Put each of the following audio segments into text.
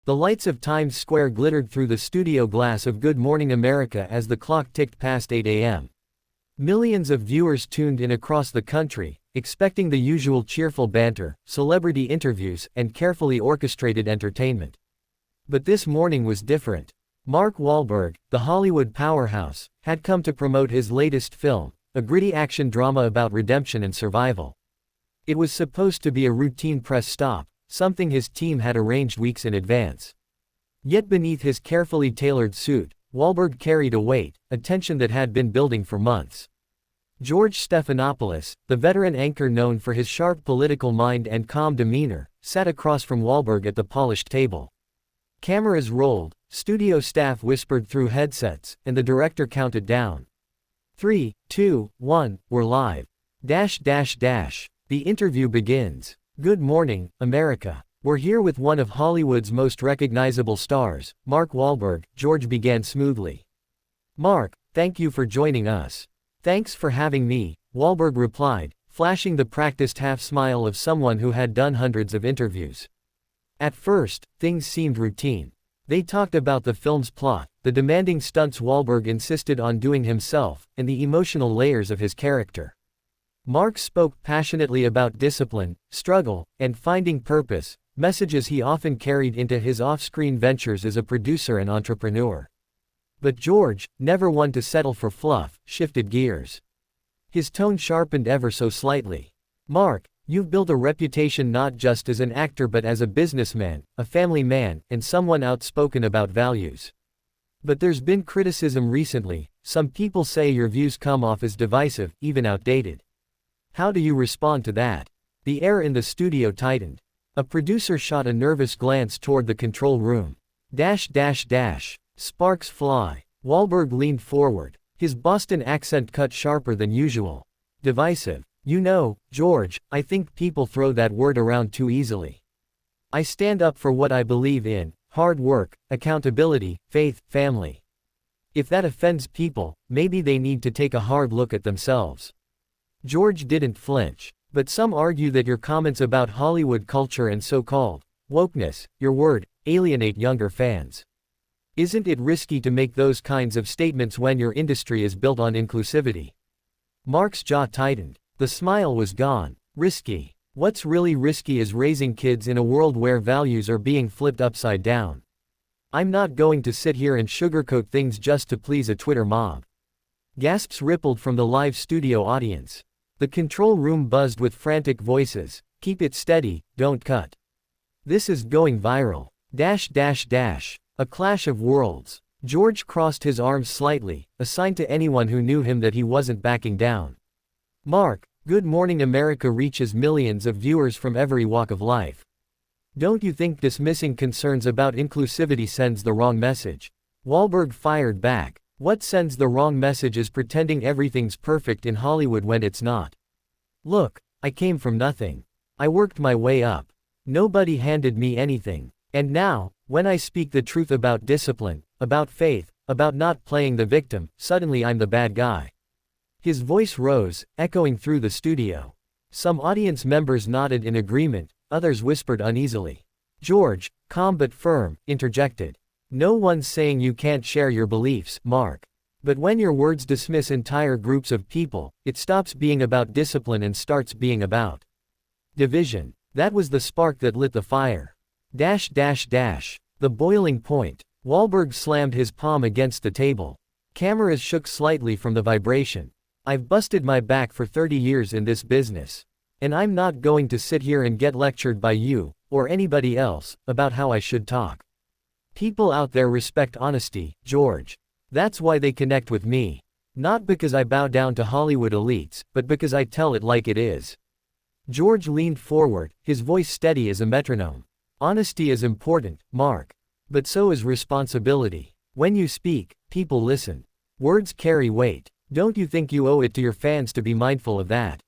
The lights of Times Square glittered through the studio glass of Good Morning America as the clock ticked past 8 a.m. Millions of viewers tuned in across the country, expecting the usual cheerful banter, celebrity interviews, and carefully orchestrated entertainment. But this morning was different. Mark Wahlberg, the Hollywood powerhouse, had come to promote his latest film, a gritty action drama about redemption and survival. It was supposed to be a routine press stop, something his team had arranged weeks in advance. Yet beneath his carefully tailored suit, Wahlberg carried a weight, a tension that had been building for months. George Stephanopoulos, the veteran anchor known for his sharp political mind and calm demeanor, sat across from Wahlberg at the polished table. Cameras rolled, studio staff whispered through headsets, and the director counted down. 3, 2, 1, we're live. The interview begins. Good morning, America. We're here with one of Hollywood's most recognizable stars, Mark Wahlberg, George began smoothly. Mark, thank you for joining us. Thanks for having me, Wahlberg replied, flashing the practiced half-smile of someone who had done hundreds of interviews. At first, things seemed routine. They talked about the film's plot, the demanding stunts Wahlberg insisted on doing himself, and the emotional layers of his character. Mark spoke passionately about discipline, struggle, and finding purpose, messages he often carried into his off-screen ventures as a producer and entrepreneur. But George, never one to settle for fluff, shifted gears. His tone sharpened ever so slightly. Mark, you've built a reputation not just as an actor but as a businessman, a family man, and someone outspoken about values. But there's been criticism recently. Some people say your views come off as divisive, even outdated. How do you respond to that? The air in the studio tightened. A producer shot a nervous glance toward the control room. Sparks fly. Wahlberg leaned forward, his Boston accent cut sharper than usual. Divisive. You know, George, I think people throw that word around too easily. I stand up for what I believe in: hard work, accountability, faith, family. If that offends people, maybe they need to take a hard look at themselves. George didn't flinch. But some argue that your comments about Hollywood culture and so-called wokeness, your word, alienate younger fans. Isn't it risky to make those kinds of statements when your industry is built on inclusivity? Mark's jaw tightened. The smile was gone. Risky. What's really risky is raising kids in a world where values are being flipped upside down. I'm not going to sit here and sugarcoat things just to please a Twitter mob. Gasps rippled from the live studio audience. The control room buzzed with frantic voices. Keep it steady, don't cut. This is going viral. A clash of worlds. George crossed his arms slightly, a sign to anyone who knew him that he wasn't backing down. Mark, Good Morning America reaches millions of viewers from every walk of life. Don't you think dismissing concerns about inclusivity sends the wrong message? Wahlberg fired back. What sends the wrong message is pretending everything's perfect in Hollywood when it's not. Look, I came from nothing. I worked my way up. Nobody handed me anything. And now, when I speak the truth about discipline, about faith, about not playing the victim, suddenly I'm the bad guy. His voice rose, echoing through the studio. Some audience members nodded in agreement, others whispered uneasily. George, calm but firm, interjected. No one's saying you can't share your beliefs, Mark. But when your words dismiss entire groups of people, it stops being about discipline and starts being about division. That was the spark that lit the fire. The boiling point. Wahlberg slammed his palm against the table. Cameras shook slightly from the vibration. I've busted my back for 30 years in this business. And I'm not going to sit here and get lectured by you, or anybody else, about how I should talk. People out there respect honesty, George. That's why they connect with me. Not because I bow down to Hollywood elites, but because I tell it like it is. George leaned forward, his voice steady as a metronome. Honesty is important, Mark. But so is responsibility. When you speak, people listen. Words carry weight. Don't you think you owe it to your fans to be mindful of that?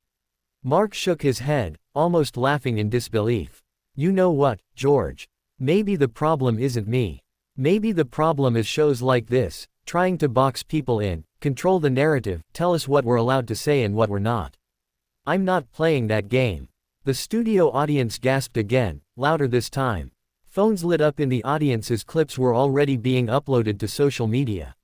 Mark shook his head, almost laughing in disbelief. You know what, George? Maybe the problem isn't me. Maybe the problem is shows like this, trying to box people in, control the narrative, tell us what we're allowed to say and what we're not. I'm not playing that game. The studio audience gasped again, louder this time. Phones lit up in the audience as clips were already being uploaded to social media.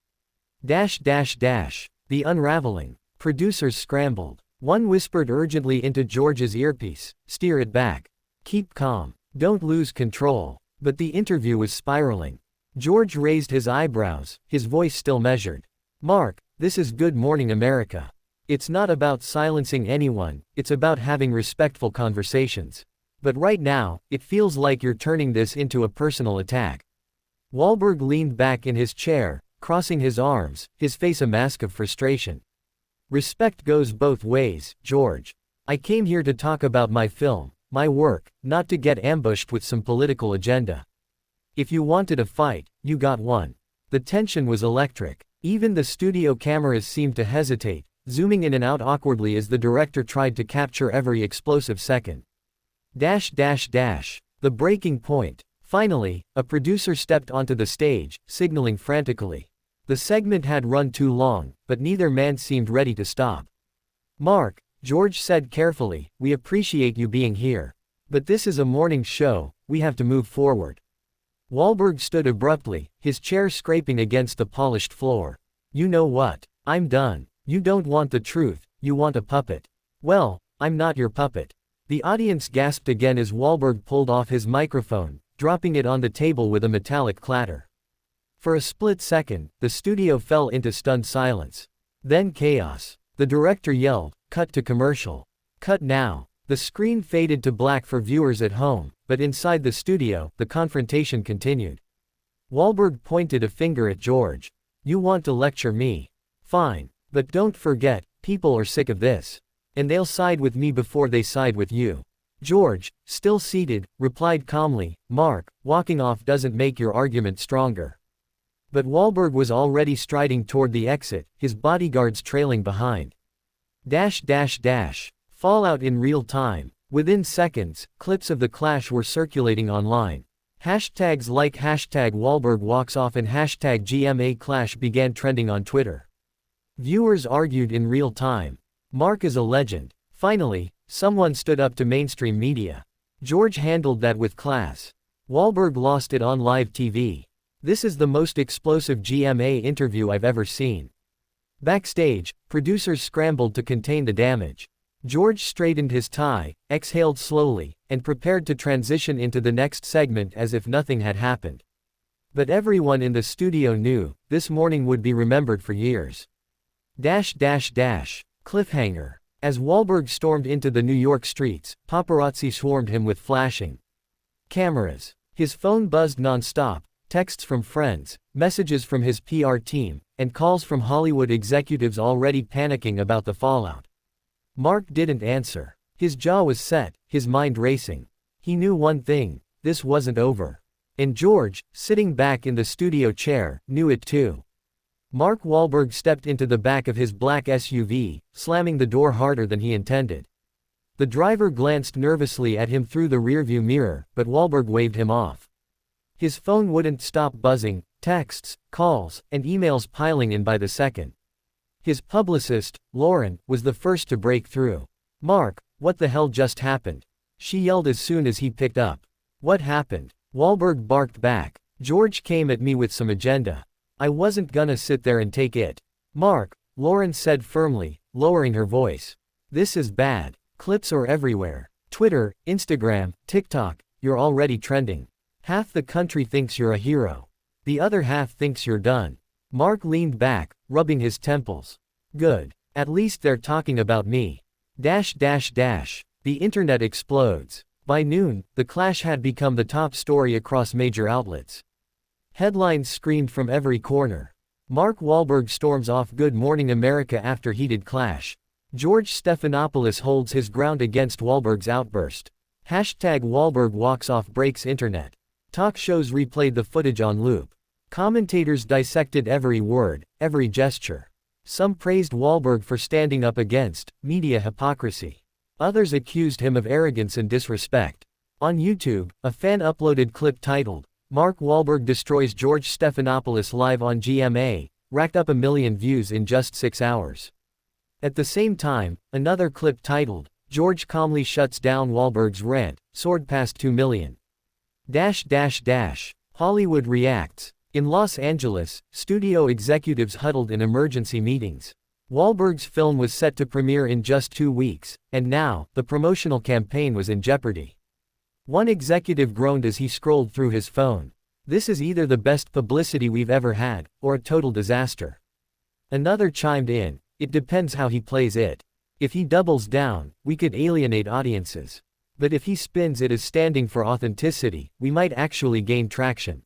The unraveling. Producers scrambled. One whispered urgently into George's earpiece, "Steer it back. Keep calm. Don't lose control." But the interview was spiraling. George raised his eyebrows, his voice still measured. "Mark, this is Good Morning America. It's not about silencing anyone, it's about having respectful conversations. But right now, it feels like you're turning this into a personal attack." Wahlberg leaned back in his chair, crossing his arms, his face a mask of frustration. "Respect goes both ways, George. I came here to talk about my film, my work, not to get ambushed with some political agenda. If you wanted a fight, you got one." The tension was electric. Even the studio cameras seemed to hesitate, zooming in and out awkwardly as the director tried to capture every explosive second. The breaking point. Finally, a producer stepped onto the stage, signaling frantically. The segment had run too long, but neither man seemed ready to stop. "Mark," George said carefully, "we appreciate you being here. But this is a morning show, we have to move forward." Wahlberg stood abruptly, his chair scraping against the polished floor. "You know what? I'm done. You don't want the truth, you want a puppet. Well, I'm not your puppet." The audience gasped again as Wahlberg pulled off his microphone, dropping it on the table with a metallic clatter. For a split second, the studio fell into stunned silence. Then chaos. The director yelled, "Cut to commercial. Cut now." The screen faded to black for viewers at home, but inside the studio, the confrontation continued. Wahlberg pointed a finger at George. "You want to lecture me? Fine. But don't forget, people are sick of this. And they'll side with me before they side with you." George, still seated, replied calmly, "Mark, walking off doesn't make your argument stronger." But Wahlberg was already striding toward the exit, his bodyguards trailing behind. Fallout in real time. Within seconds, clips of the clash were circulating online. Hashtags like #Wahlberg walks off and #GMA clash began trending on Twitter. Viewers argued in real time. Mark is a legend. Finally, someone stood up to mainstream media. George handled that with class. Wahlberg lost it on live TV. "This is the most explosive GMA interview I've ever seen." Backstage, producers scrambled to contain the damage. George straightened his tie, exhaled slowly, and prepared to transition into the next segment as if nothing had happened. But everyone in the studio knew, this morning would be remembered for years. Cliffhanger. As Wahlberg stormed into the New York streets, paparazzi swarmed him with flashing cameras. His phone buzzed non-stop, texts from friends, messages from his PR team, and calls from Hollywood executives already panicking about the fallout. Mark didn't answer. His jaw was set, his mind racing. He knew one thing, this wasn't over. And George, sitting back in the studio chair, knew it too. Mark Wahlberg stepped into the back of his black SUV, slamming the door harder than he intended. The driver glanced nervously at him through the rearview mirror, but Wahlberg waved him off. His phone wouldn't stop buzzing, texts, calls, and emails piling in by the second. His publicist, Lauren, was the first to break through. "Mark, what the hell just happened?" she yelled as soon as he picked up. "What happened?" Wahlberg barked back. "George came at me with some agenda. I wasn't gonna sit there and take it." "Mark," Lauren said firmly, lowering her voice. "This is bad. Clips are everywhere. Twitter, Instagram, TikTok, you're already trending. Half the country thinks you're a hero. The other half thinks you're done." Mark leaned back, rubbing his temples. "Good. At least they're talking about me." The internet explodes. By noon, the clash had become the top story across major outlets. Headlines screamed from every corner. Mark Wahlberg storms off Good Morning America after heated clash. George Stephanopoulos holds his ground against Wahlberg's outburst. #Wahlberg walks off breaks internet. Talk shows replayed the footage on loop. Commentators dissected every word, every gesture. Some praised Wahlberg for standing up against media hypocrisy. Others accused him of arrogance and disrespect. On YouTube, a fan uploaded clip titled, "Mark Wahlberg Destroys George Stephanopoulos Live on GMA," racked up 1 million views in just 6 hours. At the same time, another clip titled, "George Calmly Shuts Down Wahlberg's Rant," soared past 2 million. Hollywood reacts. In Los Angeles, studio executives huddled in emergency meetings. Wahlberg's film was set to premiere in just 2 weeks, and now, the promotional campaign was in jeopardy. One executive groaned as he scrolled through his phone. "This is either the best publicity we've ever had, or a total disaster." Another chimed in, "It depends how he plays it. If he doubles down, we could alienate audiences. But if he spins it as standing for authenticity, we might actually gain traction."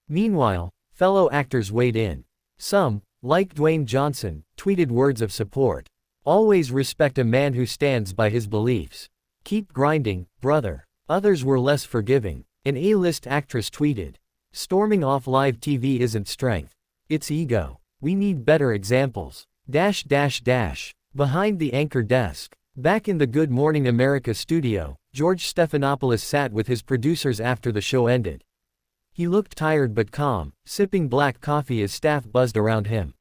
Meanwhile, fellow actors weighed in. Some, like Dwayne Johnson, tweeted words of support. "Always respect a man who stands by his beliefs. Keep grinding, brother." Others were less forgiving. An A-list actress tweeted, "Storming off live TV isn't strength. It's ego. We need better examples." Behind the anchor desk. Back in the Good Morning America studio, George Stephanopoulos sat with his producers after the show ended. He looked tired but calm, sipping black coffee as staff buzzed around him.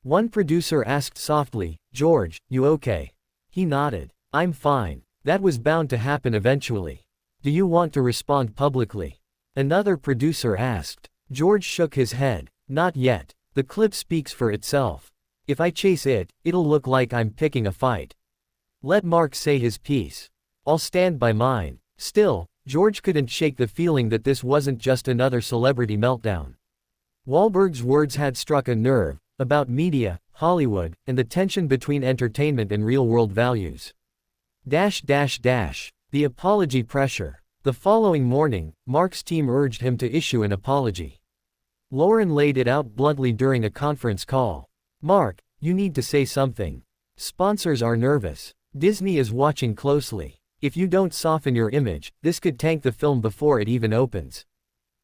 One producer asked softly, "George, you okay?" He nodded. "I'm fine. That was bound to happen eventually. Do you want to respond publicly?" Another producer asked. George shook his head. "Not yet. The clip speaks for itself. If I chase it, it'll look like I'm picking a fight. Let Mark say his piece. I'll stand by mine." Still, George couldn't shake the feeling that this wasn't just another celebrity meltdown. Wahlberg's words had struck a nerve, about media, Hollywood, and the tension between entertainment and real-world values. The apology pressure. The following morning, Mark's team urged him to issue an apology. Lauren laid it out bluntly during a conference call. "Mark, you need to say something. Sponsors are nervous. Disney is watching closely. If you don't soften your image, this could tank the film before it even opens."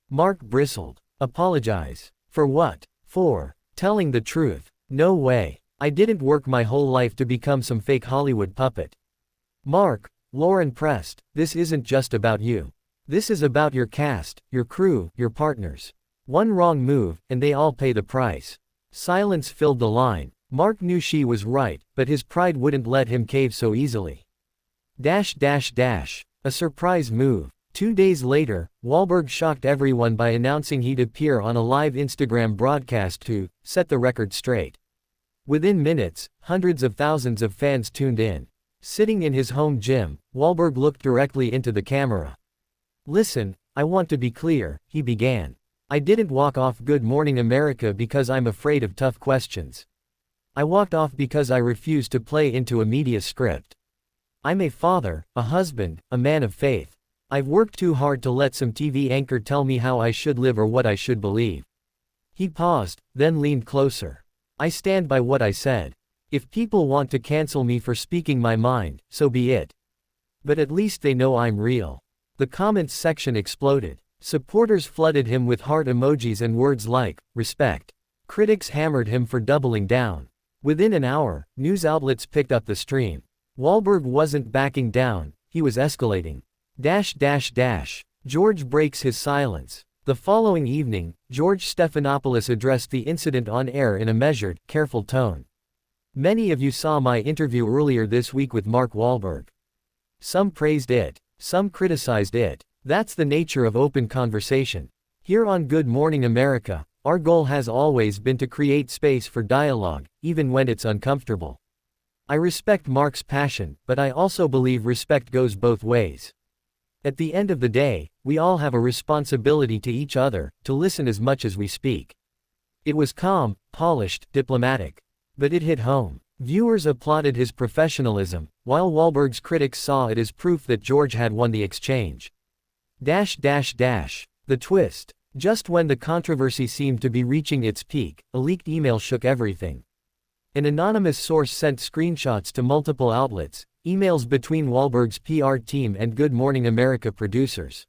Mark bristled. "Apologize? For what?" "For telling the truth. No way. I didn't work my whole life to become some fake Hollywood puppet." "Mark," Lauren pressed, "this isn't just about you. This is about your cast, your crew, your partners. One wrong move, and they all pay the price." Silence filled the line. Mark knew she was right, but his pride wouldn't let him cave so easily. A surprise move. 2 days later, Wahlberg shocked everyone by announcing he'd appear on a live Instagram broadcast to set the record straight. Within minutes, hundreds of thousands of fans tuned in. Sitting in his home gym, Wahlberg looked directly into the camera. "Listen, I want to be clear," he began. "I didn't walk off Good Morning America because I'm afraid of tough questions. I walked off because I refuse to play into a media script. I'm a father, a husband, a man of faith. I've worked too hard to let some TV anchor tell me how I should live or what I should believe." He paused, then leaned closer. "I stand by what I said. If people want to cancel me for speaking my mind, so be it. But at least they know I'm real." The comments section exploded. Supporters flooded him with heart emojis and words like, "respect." Critics hammered him for doubling down. Within an hour, news outlets picked up the stream. Wahlberg wasn't backing down, he was escalating. George breaks his silence. The following evening, George Stephanopoulos addressed the incident on air in a measured, careful tone. "Many of you saw my interview earlier this week with Mark Wahlberg. Some praised it, some criticized it. That's the nature of open conversation. Here on Good Morning America, our goal has always been to create space for dialogue, even when it's uncomfortable. I respect Mark's passion, but I also believe respect goes both ways. At the end of the day, we all have a responsibility to each other, to listen as much as we speak." It was calm, polished, diplomatic. But it hit home. Viewers applauded his professionalism, while Wahlberg's critics saw it as proof that George had won the exchange. The twist. Just when the controversy seemed to be reaching its peak, a leaked email shook everything. An anonymous source sent screenshots to multiple outlets, emails between Wahlberg's PR team and Good Morning America producers.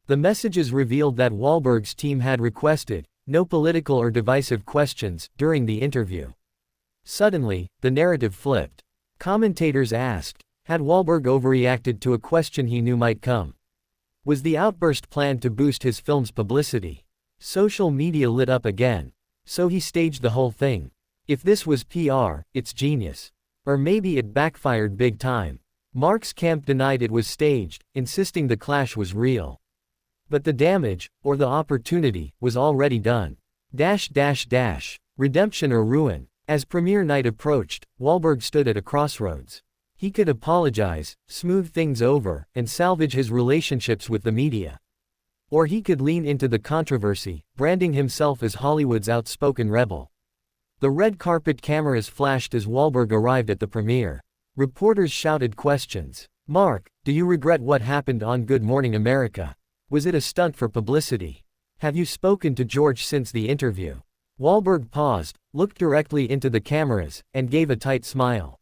The messages revealed that Wahlberg's team had requested no political or divisive questions during the interview. Suddenly, the narrative flipped. Commentators asked, had Wahlberg overreacted to a question he knew might come? Was the outburst planned to boost his film's publicity? Social media lit up again. So he staged the whole thing. If this was PR, it's genius. Or maybe it backfired big time. Mark's camp denied it was staged, insisting the clash was real. But the damage, or the opportunity, was already done. Redemption or ruin. As premiere night approached, Wahlberg stood at a crossroads. He could apologize, smooth things over, and salvage his relationships with the media. Or he could lean into the controversy, branding himself as Hollywood's outspoken rebel. The red carpet cameras flashed as Wahlberg arrived at the premiere. Reporters shouted questions. "Mark, do you regret what happened on Good Morning America? Was it a stunt for publicity? Have you spoken to George since the interview?" Wahlberg paused, looked directly into the cameras, and gave a tight smile.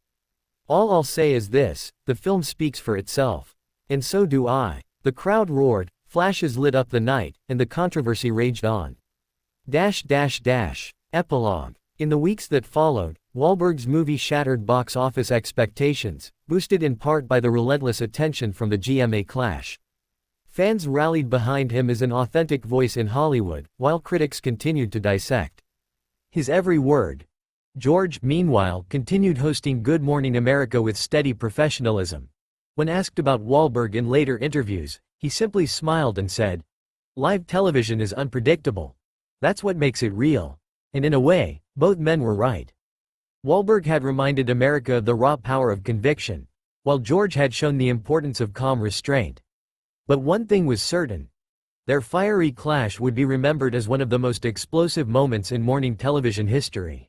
"All I'll say is this, the film speaks for itself. And so do I." The crowd roared, flashes lit up the night, and the controversy raged on. Epilogue. In the weeks that followed, Wahlberg's movie shattered box office expectations, boosted in part by the relentless attention from the GMA clash. Fans rallied behind him as an authentic voice in Hollywood, while critics continued to dissect his every word. George, meanwhile, continued hosting Good Morning America with steady professionalism. When asked about Wahlberg in later interviews, he simply smiled and said, "Live television is unpredictable. That's what makes it real." And in a way, both men were right. Wahlberg had reminded America of the raw power of conviction, while George had shown the importance of calm restraint. But one thing was certain. Their fiery clash would be remembered as one of the most explosive moments in morning television history.